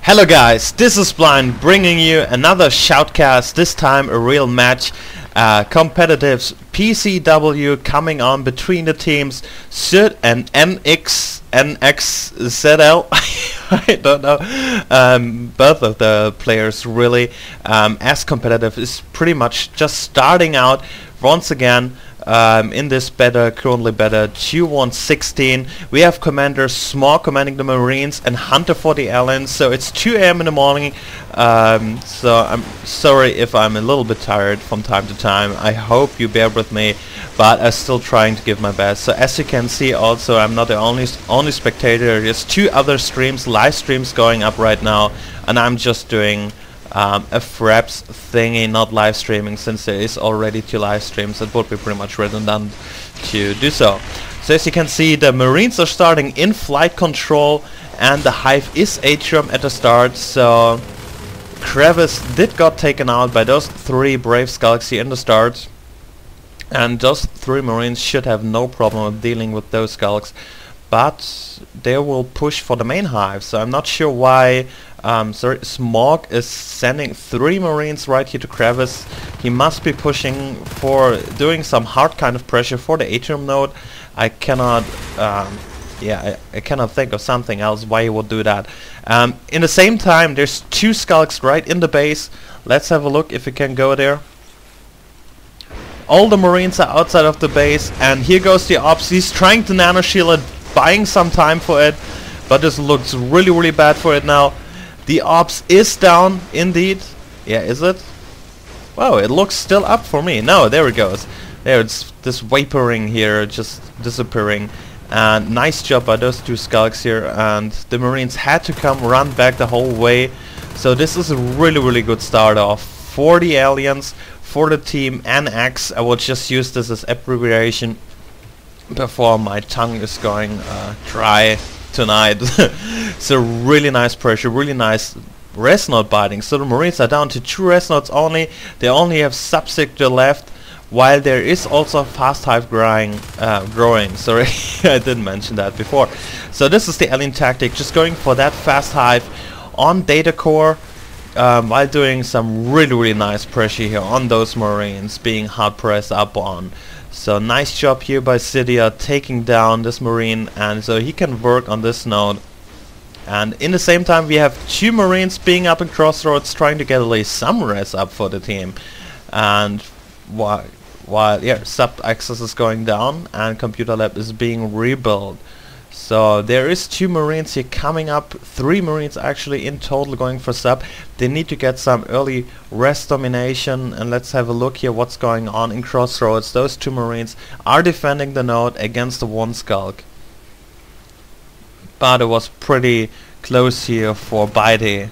Hello guys, this is Blind bringing you another shoutcast, this time a real match. Competitive PCW coming on between the teams Cyd and nxzl. I don't know. Both of the players really as competitive is pretty much just starting out once again. In this currently beta G1 we have Commander Small commanding the Marines and Hunter for the aliens, so it's 2 AM in the morning, so I'm sorry if I'm a little bit tired from time to time. I hope you bear with me, but I'm still trying to give my best. So as you can see, also I'm not the only spectator. There's 2 other live streams going up right now, and I'm just doing a Fraps thingy, not live streaming, since there is already 2 live streams. It would be pretty much redundant to do so. So as you can see, the Marines are starting in flight control, and the Hive is atrium at the start. So Crevice did got taken out by those 3 Brave Skulks here in the start, and those 3 Marines should have no problem with dealing with those Skulks, but they will push for the main Hive. So I'm not sure why Smog is sending 3 Marines right here to Crevice. He must be pushing for doing some hard kind of pressure for the atrium node. I cannot I cannot think of something else why he would do that. In the same time, there's 2 Skulks right in the base. Let's have a look if we can go there. All the Marines are outside of the base, and here goes the Ops. He's trying to nano shield it, buying some time for it, but this looks really bad for it now. The Ops is down indeed. Yeah, is it? Wow, it looks still up for me. No, there it goes. There, it's this vaporing here, just disappearing. And nice job by those 2 Skulks here, and the Marines had to run back the whole way. So this is a really good start off for the aliens, for the team NX. I will just use this as abbreviation before my tongue is going dry tonight. So really nice pressure, really nice res node biting. So the Marines are down to 2 res nodes only. They only have subsector left, while there is also fast Hive growing. Sorry, I didn't mention that before. So this is the alien tactic, just going for that fast Hive on data core, while doing some really nice pressure here on those Marines being hard pressed up on. So nice job here by Cydia taking down this Marine, and so he can work on this node. And in the same time, we have 2 Marines being up in crossroads, trying to get at least some res up for the team. And while sub access is going down and computer lab is being rebuilt. So there is 2 Marines here coming up, 3 Marines actually in total going for sub. They need to get some early res domination, and let's have a look here what's going on in crossroads. Those 2 Marines are defending the node against the 1 Skulk. But it was pretty close here for Bitey.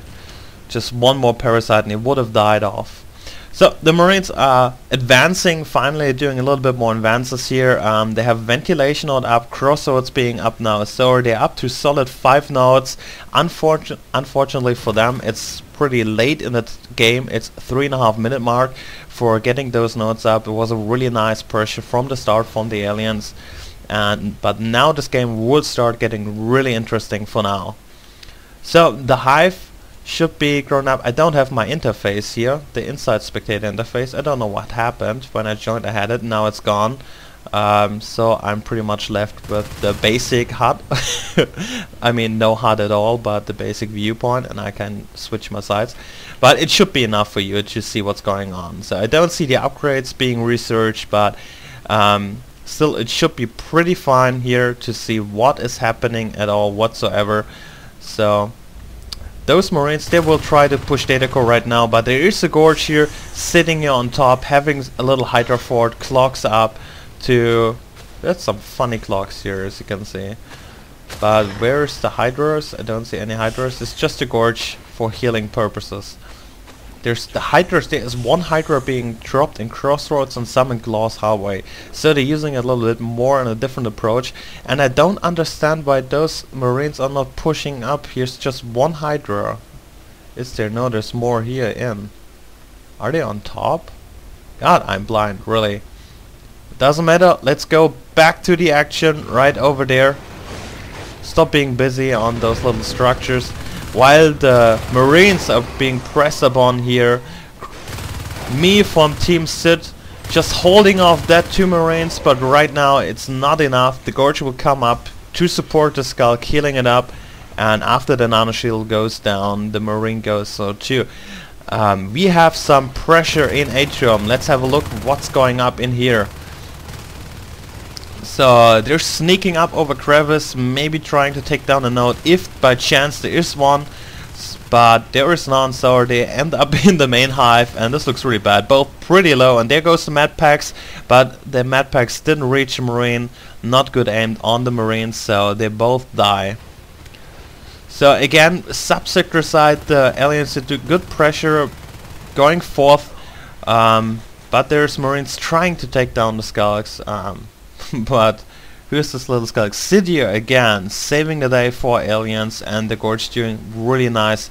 Just 1 more parasite and he would have died off. So the Marines are advancing, finally doing a little bit more advances here. They have ventilation node up, crossroads being up now, so they're up to solid 5 nodes. Unfortunately for them, it's pretty late in the game. It's 3.5 minute mark for getting those nodes up. It was a really nice pressure from the start from the aliens, but now this game will start getting really interesting for now. So the Hive should be grown up. I don't have my interface here, the inside spectator interface. I don't know what happened. When I joined I had it, now it's gone. So I'm pretty much left with the basic HUD. I mean no HUD at all, but the basic viewpoint, and I can switch my sides. But it should be enough for you to see what's going on. So I don't see the upgrades being researched, but still it should be pretty fine here to see what is happening at all whatsoever. So those Marines, they will try to push data core right now, but there is a Gorge here sitting here on top, having a little Hydra fort, clocks up to... That's some funny clocks here, as you can see. But where's the Hydras? I don't see any Hydras. It's just a Gorge for healing purposes. There's the Hydras. There is 1 Hydra being dropped in crossroads and some in Glass Highway. So they're using a little bit more and a different approach. And I don't understand why those Marines are not pushing up. Here's just 1 Hydra. Is there? No, there's more here in. Are they on top? God, I'm blind, really. Doesn't matter. Let's go back to the action right over there. Stop being busy on those little structures. while the Marines are being pressed upon here. Me from Team Cyd just holding off that 2 Marines, but right now it's not enough. The Gorge will come up to support the Skull, healing it up, and after the nano shield goes down, the Marine goes so too. We have some pressure in Atrium. Let's have a look what's going up in here. So they're sneaking up over crevice, maybe trying to take down a node if by chance there is one, but there is none, so they end up in the main hive, and this looks really bad. Both pretty low, and there goes the med packs, but the med packs didn't reach the Marine. Not good aimed on the Marines, so they both die. So again, sub-sector side, the aliens did do good pressure going forth, but there's Marines trying to take down the Skulks. But here's this little Skulk. Cyd here again, saving the day for aliens, and the Gorge doing really nice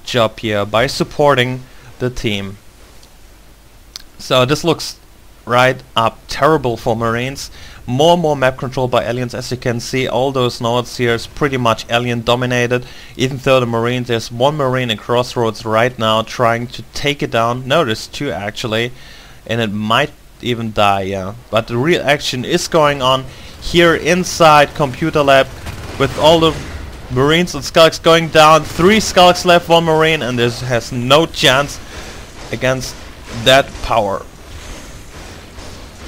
job here by supporting the team. So this looks right up terrible for Marines. More and more map control by aliens. As you can see, all those nodes here is pretty much alien dominated, even though the Marines, there's 1 Marine in Crossroads right now trying to take it down. No, there's 2 actually, and it might even die, yeah. But the real action is going on here inside Computer Lab, with all the Marines and Skulks going down. 3 Skulks left, 1 Marine, and this has no chance against that power.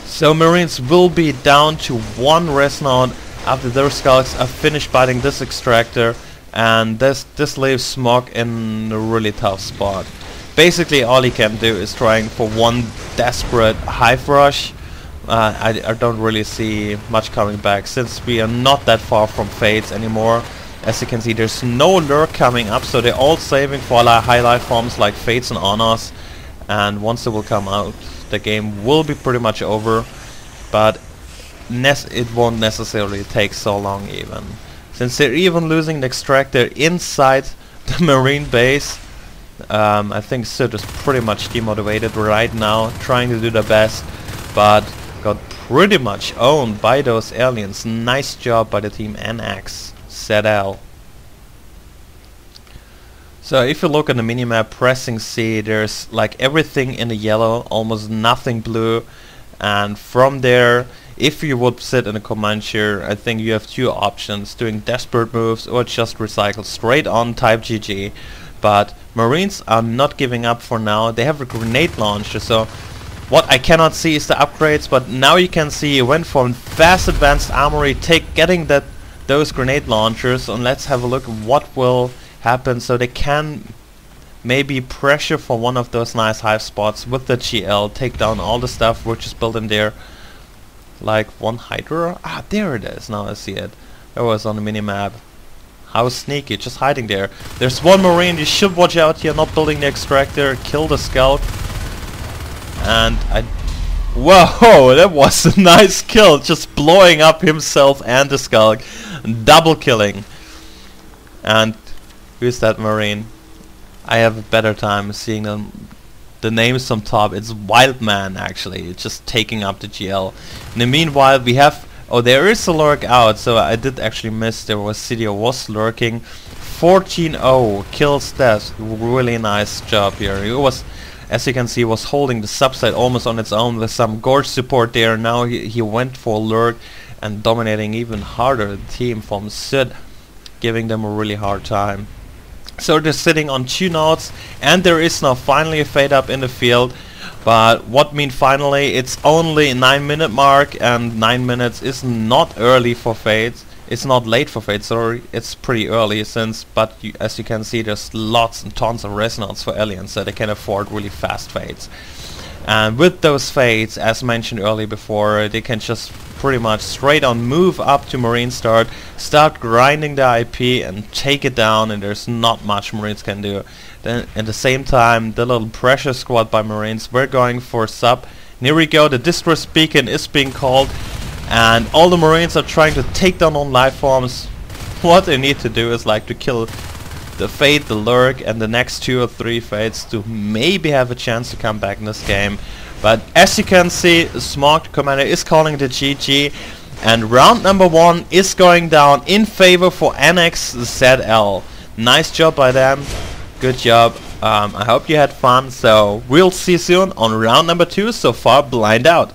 So Marines will be down to 1 res node after their Skulks are finished biting this extractor, and this leaves Smog in a really tough spot. Basically all he can do is trying for 1 desperate hive rush. I don't really see much coming back, since we are not that far from Fates anymore. As you can see, there's no lurk coming up, so they're all saving for high life forms like Fates and Honors, and once they will come out, the game will be pretty much over. But it won't necessarily take so long even, since they're even losing the extractor inside the Marine base. I think Cyd is pretty much demotivated right now, trying to do their best, but got pretty much owned by those aliens. Nice job by the team nxzl. So if you look at the minimap, pressing C, there's like everything in the yellow, almost nothing blue, and from there, if you would sit in a command chair, I think you have 2 options: doing desperate moves or just recycle straight on type GG. But Marines are not giving up for now. They have a grenade launcher, so what I cannot see is the upgrades, but now you can see he went from fast advanced armory, getting those grenade launchers, and let's have a look at what will happen. So they can maybe pressure for one of those nice hive spots with the GL, take down all the stuff which is built in there, like 1 Hydra. Ah, there it is, now I see it. It was on the minimap. How sneaky, just hiding there. There's 1 Marine, you should watch out here, not building the extractor, kill the Scout. And whoa, that was a nice kill, just blowing up himself and the Skulk, double killing. And who's that Marine? I have a better time seeing the names on top. It's Wildman actually, it's just taking up the GL. In the meanwhile, we have, oh, there is a lurk out, so I did actually miss, there was Cyd was lurking. 14-0 kills death, really nice job here. He was, as you can see, was holding the subside almost on its own with some Gorge support there. Now he went for lurk and dominating even harder the team from Cyd, giving them a really hard time. So they're sitting on 2 nodes, and there is now finally a fade up in the field. But what mean finally? It's only 9-minute mark, and 9 minutes is not early for fades. It's not late for fades, sorry. It's pretty early, but as you can see, there's lots and tons of res nodes for aliens, so they can afford really fast fades. And with those fades, as mentioned earlier before, they can just pretty much straight on move up to Marine start grinding the IP and take it down, and there's not much Marines can do. Then at the same time, the little pressure squad by Marines, we're going for sub. And here we go, the distress beacon is being called, and all the Marines are trying to take down on life forms. What they need to do is like to kill the Fade, the Lurk, and the next 2 or 3 Fades to maybe have a chance to come back in this game. But as you can see, Smog Commander is calling the GG, and round number 1 is going down in favor for nxzl. Nice job by them. Good job. I hope you had fun. So we'll see you soon on round number 2. So far, blind out.